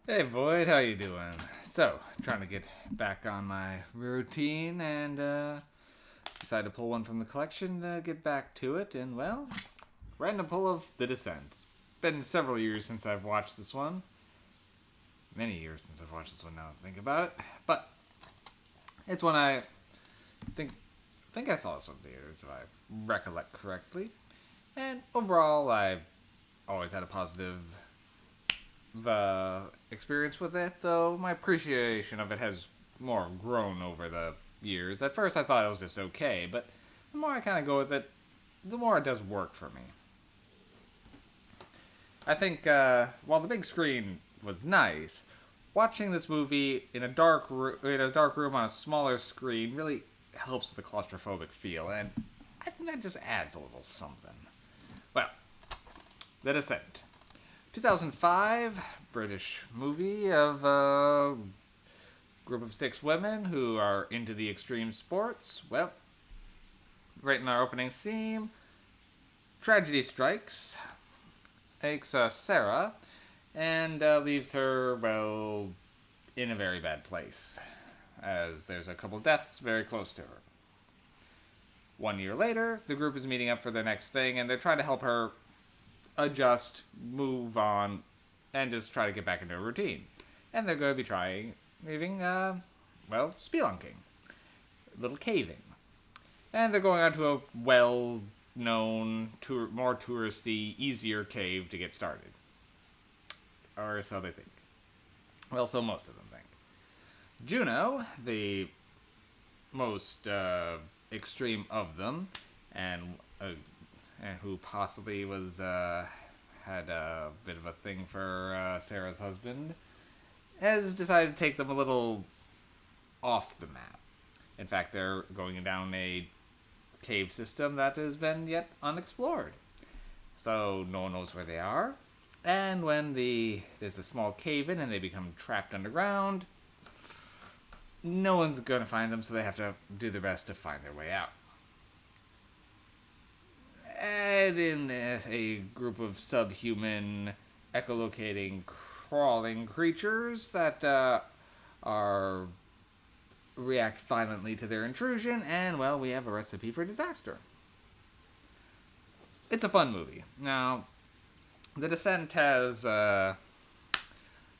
Hey Void, how you doing? So, trying to get back on my routine and decided to pull one from the collection to get back to it. And well, random pull of The Descent. It's been several years since I've watched this one. Many years since I've watched this one now that I think about it. But it's one I think think I saw this one in theaters if I recollect correctly. And overall, I always had a positive experience with it, though my appreciation of it has more grown over the years. At first, I thought it was just okay, but the more I kind of go with it, the more it does work for me. I think while the big screen was nice, watching this movie in a dark room on a smaller screen really helps with the claustrophobic feel, and I think that just adds a little something. Well, The Descent. 2005 British movie of a group of six women who are into the extreme sports. Well, right in our opening scene, tragedy strikes, takes Sarah, and leaves her, well, in a very bad place, as there's a couple deaths very close to her. 1 year later, the group is meeting up for the next thing, and they're trying to help her adjust, move on, and just try to get back into a routine. And they're going to be moving, spelunking, little caving. And they're going on to a well-known, more touristy, easier cave to get started. Or so they think. Well, so most of them think. Juno, the most extreme of them, and who possibly was had a bit of a thing for Sarah's husband, has decided to take them a little off the map. In fact, they're going down a cave system that has been yet unexplored. So no one knows where they are. And when there's a small cave in and they become trapped underground, no one's going to find them, so they have to do their best to find their way out. And in a group of subhuman, echolocating, crawling creatures that are react violently to their intrusion, and well, we have a recipe for disaster. It's a fun movie. Now, The Descent has the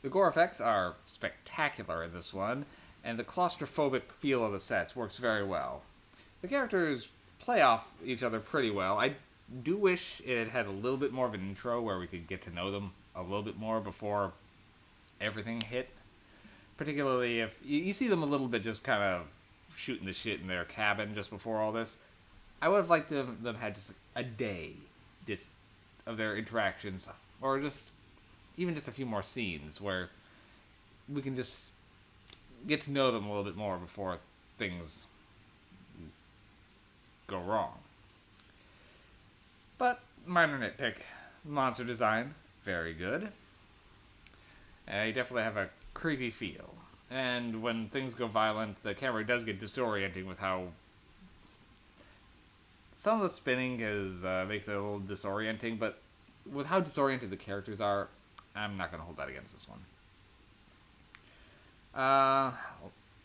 gore effects are spectacular in this one, and the claustrophobic feel of the sets works very well. The characters play off each other pretty well. I do wish it had a little bit more of an intro where we could get to know them a little bit more before everything hit. Particularly if you see them a little bit just kind of shooting the shit in their cabin just before all this. I would have liked them had just a day just of their interactions, or just even just a few more scenes where we can just get to know them a little bit more before things go wrong. But minor nitpick, monster design very good. You definitely have a creepy feel. And when things go violent, the camera does get disorienting with how some of the spinning makes it a little disorienting, but with how disoriented the characters are, I'm not going to hold that against this one. A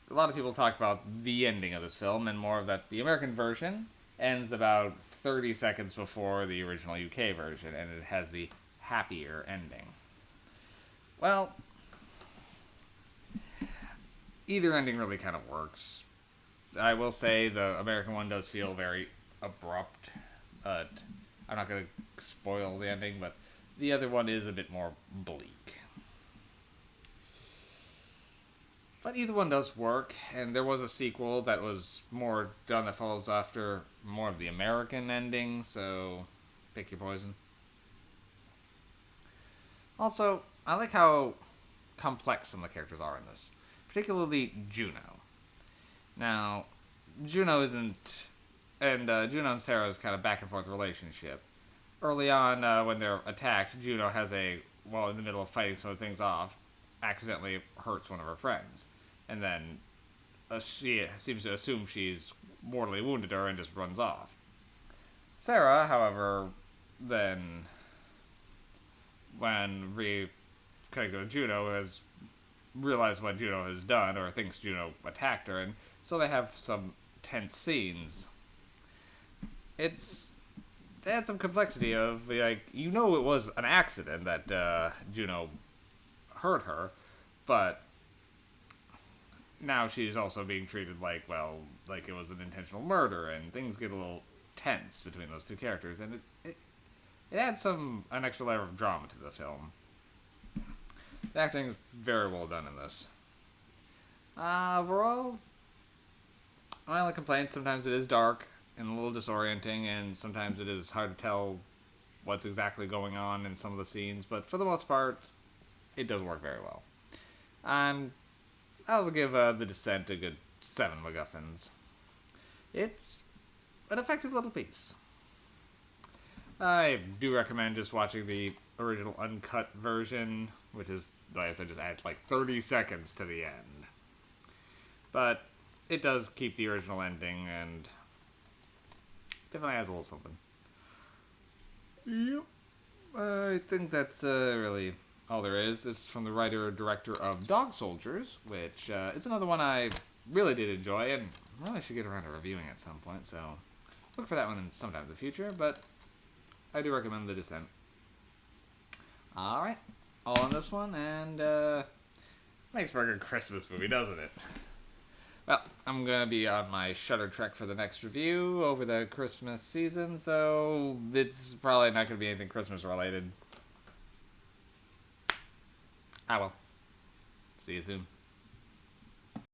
lot of people talk about the ending of this film, and more of that the American version ends about 30 seconds before the original UK version, and it has the happier ending. Well, either ending really kind of works. I will say the American one does feel very abrupt, but I'm not going to spoil the ending, but the other one is a bit more bleak. But either one does work, and there was a sequel that was more done that follows after more of the American ending, so pick your poison. Also, I like how complex some of the characters are in this, particularly Juno. Now, Juno isn't, and Juno and Sarah's kind of back and forth relationship. Early on, when they're attacked, Juno while in the middle of fighting some of things off, accidentally hurts one of her friends, and then she seems to assume she's mortally wounded her and just runs off. Sarah, however, then when Kaiko Juno has realized what Juno has done, or thinks Juno attacked her, and so they have some tense scenes. It's they had some complexity of like it was an accident that Juno hurt her, but now she's also being treated like it was an intentional murder, and things get a little tense between those two characters, and it adds an extra layer of drama to the film. The acting is very well done in this. Overall, my only complaint, sometimes it is dark and a little disorienting, and sometimes it is hard to tell what's exactly going on in some of the scenes, but for the most part, it does work very well. I'll give The Descent a good 7 MacGuffins. It's an effective little piece. I do recommend just watching the original uncut version, which is, like I said, just adds like 30 seconds to the end. But it does keep the original ending and definitely adds a little something. Yep. I think that's really all there is. This is from the writer-director of Dog Soldiers, which is another one I really did enjoy, and really should get around to reviewing at some point, so look for that one in sometime in the future, but I do recommend The Descent. Alright, all on this one, and makes for a good Christmas movie, doesn't it? Well, I'm going to be on my Shudder trek for the next review over the Christmas season, so it's probably not going to be anything Christmas related. I will. See you soon.